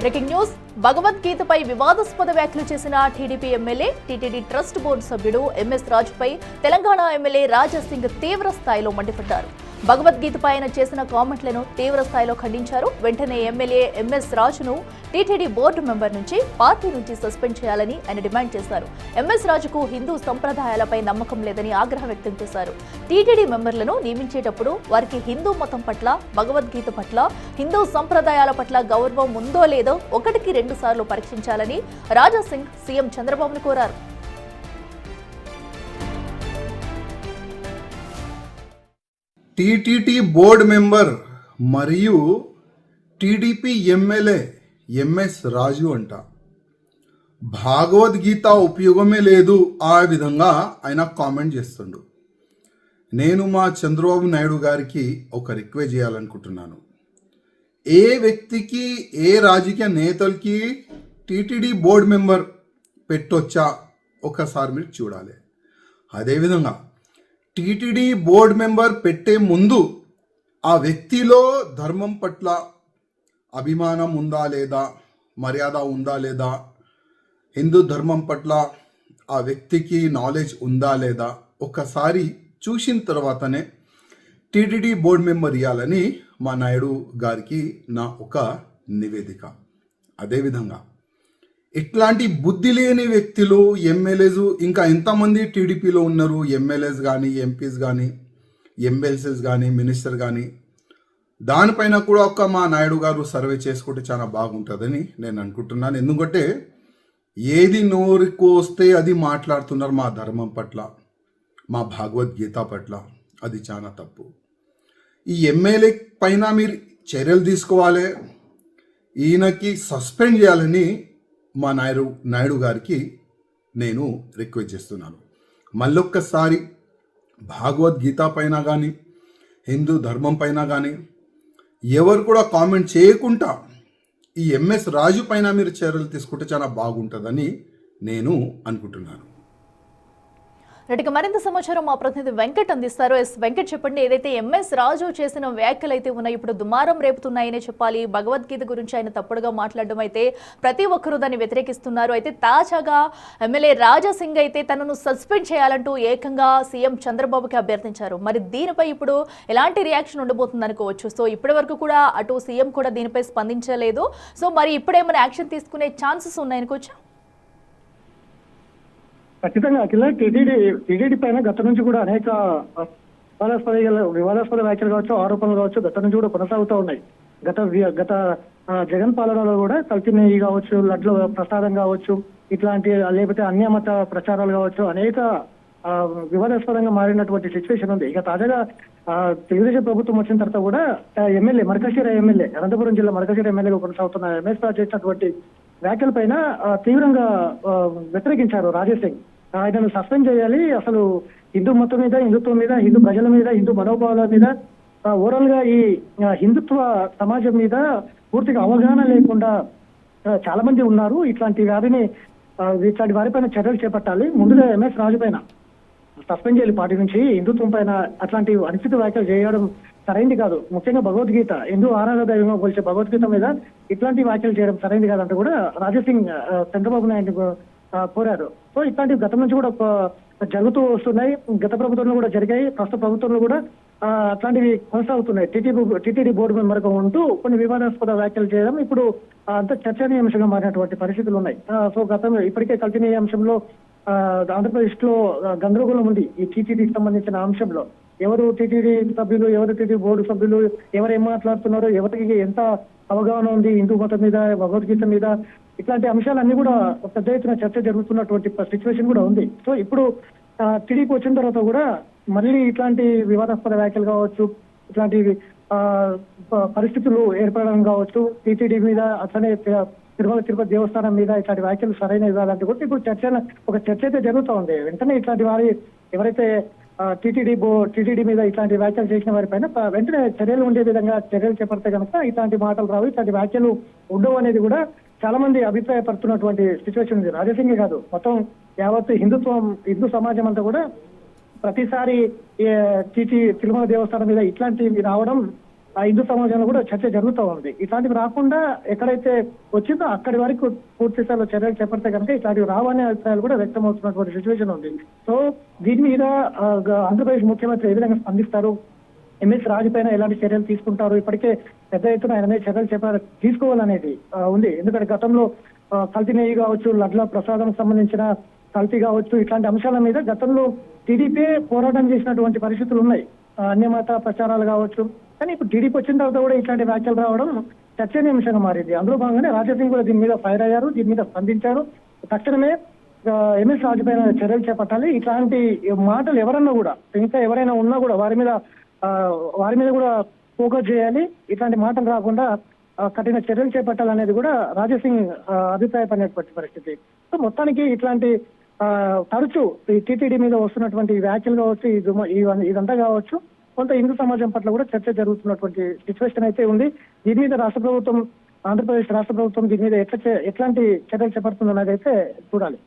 Breaking news. భగవద్గీతపై వివాదాస్పద వ్యాఖ్యలు చేసిన TDP MLA, TTD trust board సభ్యుడు ఎంఎస్ రాజుపై తెలంగాణ ఎమ్మెల్యే రాజా సింగ్ తీవ్ర స్థాయిలో మండిపడ్డారు. భగవద్గీతపై ఆయన చేసిన కామెంట్లను తీవ్ర స్థాయిలో ఖండించారు. వెంటనే ఎమ్మెల్యే ఎంఎస్ రాజును టీటీడీ బోర్డు మెంబర్ నుంచి పార్టీ నుంచి సస్పెండ్ చేయాలని ఆయన డిమాండ్ చేశారు. ఎంఎస్ రాజుకు హిందూ సంప్రదాయాలపై నమ్మకం లేదని ఆగ్రహం వ్యక్తం చేశారు. టీటీడీ మెంబర్లను నియమించేటప్పుడు వారికి హిందూ మతం పట్ల, భగవద్గీత పట్ల, హిందూ సంప్రదాయాల పట్ల గౌరవం ఉందో లేదో 1-2 సార్లు పరీక్షించాలని రాజా సింగ్ సీఎం చంద్రబాబును కోరారు. టీటీడీ బోర్డు మెంబర్ మరియు టీడీపీ ఎమ్మెల్యే ఎంఎస్ రాజు అంట భగవద్గీత ఉపయోగమే లేదు ఆ విధంగా ఆయన కామెంట్ చేస్తుండు. నేను మా చంద్రబాబు నాయుడు గారికి ఒక రిక్వెస్ట్ చేయాలనుకుంటున్నాను. ఏ వ్యక్తికి, ఏ రాజకీయ నేతలకి టీటీడీ బోర్డు మెంబర్ పెట్టొచ్చా ఒకసారి మీరు చూడాలి. అదేవిధంగా టీటీడీ బోర్డు మెంబర్ పెట్టే ముందు ఆ వ్యక్తిలో ధర్మం పట్ల అభిమానం ఉందా లేదా, మర్యాద ఉందా లేదా, హిందూ ధర్మం పట్ల ఆ వ్యక్తికి నాలెడ్జ్ ఉందా లేదా ఒకసారి చూసిన తర్వాతనే టీటీడీ బోర్డు మెంబర్ ఇవ్వాలని మా నాయుడు గారికి నా ఒక నివేదిక. అదేవిధంగా ఇట్లాంటి బుద్ధి లేని వ్యక్తులు, ఎమ్మెల్యేస్ ఇంకా ఎంతమంది టీడీపీలో ఉన్నారు, ఎమ్మెల్యేస్ కానీ, ఎంపీస్ కానీ, ఎమ్మెల్సీస్ కానీ, మినిస్టర్ కానీ, దానిపైన కూడా ఒక మా నాయుడు గారు సర్వే చేసుకుంటే చాలా బాగుంటుందని నేను అనుకుంటున్నాను. ఎందుకంటే ఏది నోరుకు వస్తే అది మాట్లాడుతున్నారు మా ధర్మం పట్ల, మా భగవద్గీత పట్ల. అది చాలా తప్పు. ఈ ఎమ్మెల్యే పైన మీరు చర్యలు తీసుకోవాలి, ఈయనకి సస్పెండ్ చేయాలని మా నాయుడు గారికి నేను రిక్వెస్ట్ చేస్తున్నాను. మళ్ళొక్కసారి భగవద్గీత పైన కానీ, హిందూ ధర్మం పైన కానీ ఎవరు కూడా కామెంట్ చేయకుండా ఈ ఎంఎస్ రాజు పైన మీరు చర్యలు తీసుకుంటే చాలా బాగుంటుందని నేను అనుకుంటున్నాను. రెడ్డికి మరింత సమాచారం మా ప్రతినిధి వెంకట్ అందిస్తారు. వెంకట్, చెప్పండి. ఏదైతే ఎంఎస్ రాజు చేసిన వ్యాఖ్యలు అయితే ఉన్నాయి, ఇప్పుడు దుమారం రేపుతున్నాయనే చెప్పాలి. భగవద్గీత గురించి ఆయన తప్పుడుగా మాట్లాడడం అయితే ప్రతి ఒక్కరూ దాన్ని వ్యతిరేకిస్తున్నారు. అయితే తాజాగా ఎమ్మెల్యే రాజా సింగ్ అయితే తనను సస్పెండ్ చేయాలంటూ ఏకంగా సీఎం చంద్రబాబుకి అభ్యర్థించారు. మరి దీనిపై ఇప్పుడు ఎలాంటి రియాక్షన్ ఉండబోతుంది అనుకోవచ్చు? సో ఇప్పటి వరకు కూడా అటు సీఎం కూడా దీనిపై స్పందించలేదు. సో మరి ఇప్పుడేమైనా యాక్షన్ తీసుకునే ఛాన్సెస్ ఉన్నాయనుకోవచ్చు? ఖచ్చితంగా అఖిల, టీటీడీ పైన గత నుంచి కూడా అనేక వివాదాస్పద వ్యాఖ్యలు కావచ్చు, ఆరోపణలు కావచ్చు గత నుంచి కూడా కొనసాగుతూ ఉన్నాయి. గత జగన్ పాలనలో కూడా కల్తీ నెయ్యి కావచ్చు, లడ్ల ప్రసాదం కావచ్చు, ఇట్లాంటి లేకపోతే అన్యమత ప్రచారాలు కావచ్చు, అనేక వివాదాస్పదంగా మారినటువంటి సిచ్యువేషన్ ఉంది. ఇక తాజాగా తెలుగుదేశం ప్రభుత్వం వచ్చిన తర్వాత కూడా ఎమ్మెల్యే అనంతపురం జిల్లా మరకశిర ఎమ్మెల్యేగా కొనసాగుతున్న ఎంఎస్ రాజు చేసినటువంటి వ్యాఖ్యల పైన తీవ్రంగా వ్యతిరేకించారు రాజా సింగ్. ఆయనను సస్పెండ్ చేయాలి, అసలు హిందూ మతం మీద, హిందుత్వం మీద, హిందూ ప్రజల మీద, హిందూ మనోభావాల మీద, ఓవరాల్ గా ఈ హిందుత్వ సమాజం మీద పూర్తిగా అవగాహన లేకుండా చాలా మంది ఉన్నారు. ఇట్లాంటి వారిపైన చర్యలు చేపట్టాలి. ముందుగా ఎంఎస్ రాజు పైన సస్పెండ్ చేయాలి పార్టీ నుంచి. హిందుత్వం పైన అట్లాంటి అనుచిత వ్యాఖ్యలు చేయడం సరైంది కాదు. ముఖ్యంగా భగవద్గీత, హిందూ ఆరాధన దైవంగా పోల్చే భగవద్గీత మీద ఇట్లాంటి వ్యాఖ్యలు చేయడం సరైంది కాదంటూ కూడా రాజా సింగ్ చంద్రబాబు నాయుడు కోరారు. సో ఇట్లాంటివి గతం నుంచి కూడా జరుగుతూ వస్తున్నాయి. గత ప్రభుత్వంలో కూడా జరిగాయి, ప్రస్తుత ప్రభుత్వంలో కూడా అట్లాంటివి కొనసాగుతున్నాయి. టీటీడీ బోర్డు మెంబర్గా ఉంటూ కొన్ని వివాదాస్పద వ్యాఖ్యలు చేయడం ఇప్పుడు అంత చర్చనీయాంశంగా మారినటువంటి పరిస్థితులు ఉన్నాయి. సో గతంలో ఇప్పటికే చర్చనీయాంశంలో ఆంధ్రప్రదేశ్ లో గందరగోళం ఉంది. ఈ టీటీడీకి సంబంధించిన అంశంలో ఎవరు టీటీడీ సభ్యులు, ఎవరు టీటీడీ బోర్డు సభ్యులు, ఎవరు ఏం మాట్లాడుతున్నారు, ఎవరికి ఎంత అవగాహన ఉంది హిందూ మతం మీద, భగవద్గీత మీద, ఇట్లాంటి అంశాలన్నీ కూడా పెద్ద ఎత్తున చర్చ జరుగుతున్నటువంటి సిచ్యువేషన్ కూడా ఉంది. సో ఇప్పుడు టీడీపీ వచ్చిన తర్వాత కూడా మళ్ళీ ఇట్లాంటి వివాదాస్పద వ్యాఖ్యలు కావచ్చు, ఇట్లాంటి పరిస్థితులు ఏర్పడడం కావచ్చు, టీటీడీ మీద, అట్లనే తిరుపతి దేవస్థానం మీద ఇట్లాంటి వ్యాఖ్యలు సరైనవి కాదంటే కూడా ఇప్పుడు ఒక చర్చ అయితే జరుగుతూ ఉంది. వెంటనే ఇట్లాంటి వారి ఎవరైతే టీటీడీ మీద ఇట్లాంటి వ్యాఖ్యలు చేసిన వారిపైన వెంటనే చర్యలు ఉండే విధంగా చర్యలు చేపడితే కనుక ఇట్లాంటి మాటలు రావు, ఇట్లాంటి వ్యాఖ్యలు ఉండవు అనేది కూడా చాలా మంది అభిప్రాయపడుతున్నటువంటి సిచ్యువేషన్ ఉంది. రాజాసింగే కాదు, మొత్తం యావత్ హిందూ సమాజం అంతా కూడా ప్రతిసారి తిరుమల దేవస్థానం మీద ఇట్లాంటివి రావడం ఆ హిందూ సమాజంలో కూడా చర్చ జరుగుతూ ఉంది. ఇట్లాంటివి రాకుండా ఎక్కడైతే వచ్చిందో అక్కడి వరకు పూర్తి స్థాయిలో చర్యలు చేపడితే కనుక ఇట్లాంటివి రావనే అభిప్రాయాలు కూడా వ్యక్తం అవుతున్నటువంటి సిచ్యువేషన్ ఉంది. సో దీని మీద ఆంధ్రప్రదేశ్ ముఖ్యమంత్రి ఏ విధంగా స్పందిస్తారు, ఎంఎస్ రాజు పైన ఎలాంటి చర్యలు తీసుకుంటారు, ఇప్పటికే పెద్ద ఎత్తున ఆయన మీద చర్యలు తీసుకోవాలనేది ఉంది. ఎందుకంటే గతంలో కల్తీ నెయ్యి కావచ్చు, లడ్ల ప్రసాదం సంబంధించిన కల్తీ కావచ్చు, ఇట్లాంటి అంశాల మీద గతంలో టీడీపీ పోరాటం చేసినటువంటి పరిస్థితులు ఉన్నాయి. అన్యమత ప్రచారాలు కావచ్చు. కానీ ఇప్పుడు టీడీపీ వచ్చిన తర్వాత కూడా ఇట్లాంటి వ్యాఖ్యలు రావడం చర్చనీయాంశంగా మారింది. అందులో భాగంగానే రాజాసింగ్ కూడా దీని మీద ఫైర్ అయ్యారు, దీని మీద స్పందించారు. తక్షణమే ఎంఎస్ రాజు పైన చర్యలు చేపట్టాలి. ఇట్లాంటి మాటలు ఎవరన్నా కూడా ఇంకా ఎవరైనా ఉన్నా కూడా వారి మీద కూడా ఫోకస్ చేయాలి. ఇట్లాంటి మాటలు రాకుండా కఠిన చర్యలు చేపట్టాలనేది కూడా రాజాసింగ్ అభిప్రాయపడినటువంటి పరిస్థితి. సో మొత్తానికి ఇట్లాంటి తరచూ ఈ టీటీడీ మీద వస్తున్నటువంటి వ్యాఖ్యలు కావచ్చు, ఇదంతా కావచ్చు, కొంత హిందూ సమాజం పట్ల కూడా చర్చ జరుగుతున్నటువంటి సిచ్యువేషన్ అయితే ఉంది. దీని మీద రాష్ట్ర ప్రభుత్వం, ఆంధ్రప్రదేశ్ రాష్ట్ర ప్రభుత్వం దీని మీద ఎట్లాంటి చర్యలు చేపడుతుందన్నది అయితే చూడాలి.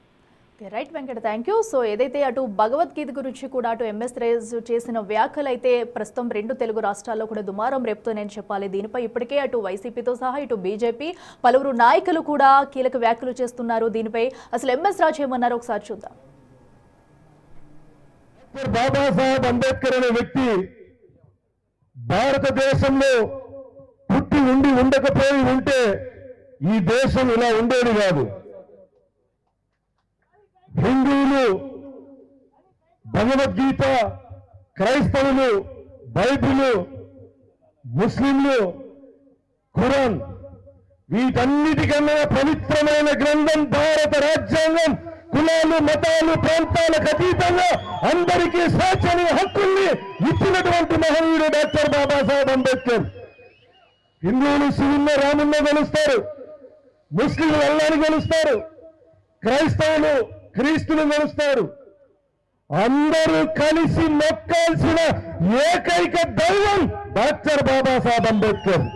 Right Venkata, thank you. So ఏదైతే అటు భగవద్గీత గురించి కూడా అటు ఎంఎస్ రాజు చేసిన వ్యాఖ్యలు అయితే ప్రస్తుతం 2 తెలుగు రాష్ట్రాల్లో కూడా దుమారం రేపుతోనే చెప్పాలి. దీనిపై ఇప్పటికే అటు వైసీపీతో సహా ఇటు బీజేపీ పలువురు నాయకులు కూడా కీలక వ్యాఖ్యలు చేస్తున్నారు. దీనిపై అసలు ఎంఎస్ రాజు ఏమన్నారో ఒకసారి చూద్దాం. బాబాసాహెబ్ అంబేద్కర్ అనే వ్యక్తి భారతదేశంలో పుట్టి ఉండకపోయి ఉంటే ఈ దేశం ఇలా ఉండేది కాదు. హిందువులు భగవద్గీత, క్రైస్తవులు బైబిలు, ముస్లింలు ఖురాన్, వీటన్నిటికన్నా పవిత్రమైన గ్రంథం భారత రాజ్యాంగం. కులాలు, మతాలు, ప్రాంతాలకు అతీతంగా అందరికీ స్వేచ్ఛని, హక్కుల్ని ఇచ్చినటువంటి మహనీయుడు డాక్టర్ బాబాసాహెబ్ అంబేద్కర్. హిందువులు శివుల్లో రాముల్లో గెలుస్తారు, ముస్లింలు అల్లాని గెలుస్తారు, క్రైస్తవులు క్రీస్తులు గెలుస్తారు. అందరూ కలిసి మొక్కాల్సిన ఏకైక దైవం డాక్టర్ బాబాసాహెబ్ అంబేద్కర్.